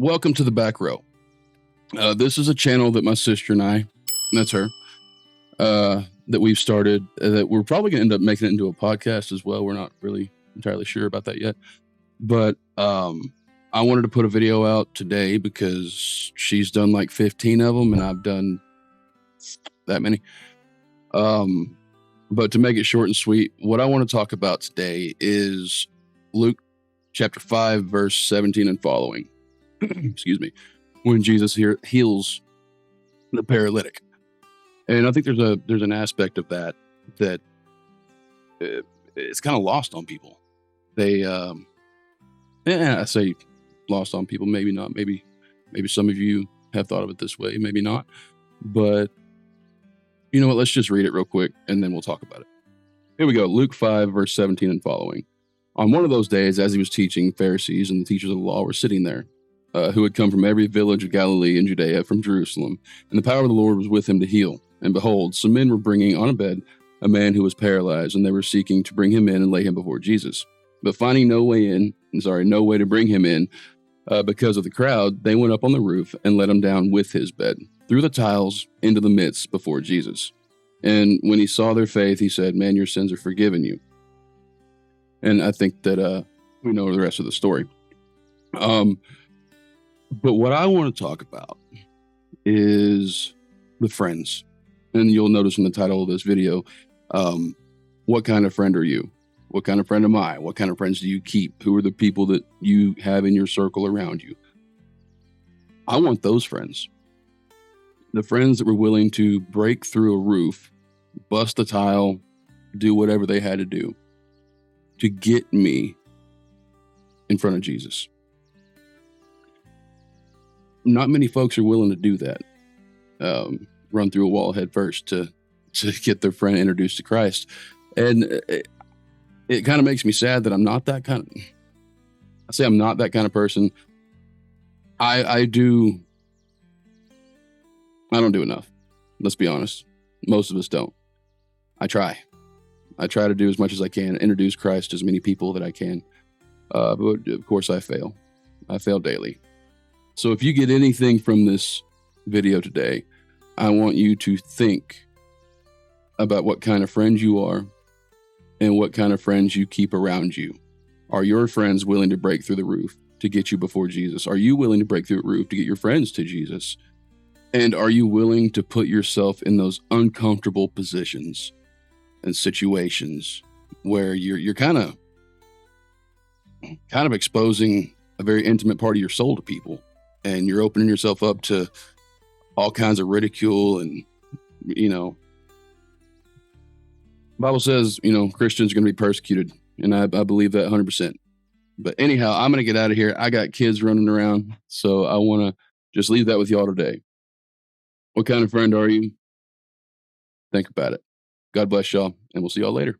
welcome to the back row. This is a channel that my sister and I, that's her, that we've started, that we're probably going to end up making it into a podcast as well. We're not really entirely sure about that yet. But I wanted to put a video out today because she's done like 15 of them and I've done that many. But to make it short and sweet, what I want to talk about today is Luke chapter 5, verse 17 and following. Excuse me. When Jesus heals the paralytic. And I think there's an aspect of that it's kind of lost on people. They, I say lost on people, maybe not. Maybe some of you have thought of it this way, maybe not. But you know what? Let's just read it real quick and then we'll talk about it. Here we go. Luke 5, verse 17 and following. On one of those days, as he was teaching, Pharisees and the teachers of the law were sitting there, who had come from every village of Galilee and Judea, from Jerusalem. And the power of the Lord was with him to heal. And behold, some men were bringing on a bed a man who was paralyzed, and they were seeking to bring him in and lay him before Jesus. But finding no way to bring him in because of the crowd, they went up on the roof and let him down with his bed, through the tiles into the midst before Jesus. And when he saw their faith, he said, "Man, your sins are forgiven you." And I think that we know the rest of the story. But what I want to talk about is the friends. And you'll notice in the title of this video, what kind of friend are you? What kind of friend am I? What kind of friends do you keep? Who are the people that you have in your circle around you? I want those friends. The friends that were willing to break through a roof, bust a tile, do whatever they had to do to get me in front of Jesus. Not many folks are willing to do that. Run through a wall head first to get their friend introduced to Christ. And it kind of makes me sad that I'm not that kind of, I'm not that kind of person. I don't do enough. Let's be honest. Most of us don't. I try to do as much as I can, introduce Christ to as many people that I can. But of course I fail. I fail daily. So if you get anything from this video today, I want you to think about what kind of friend you are and what kind of friends you keep around you. Are your friends willing to break through the roof to get you before Jesus? Are you willing to break through the roof to get your friends to Jesus? And are you willing to put yourself in those uncomfortable positions and situations where you're kind of exposing a very intimate part of your soul to people, and you're opening yourself up to all kinds of ridicule? And Bible says, Christians are going to be persecuted, and I believe that 100%. But anyhow, I'm going to get out of here. I got kids running around, so I want to just leave that with y'all today. What kind of friend are you? Think about it. God bless y'all, and we'll see y'all later.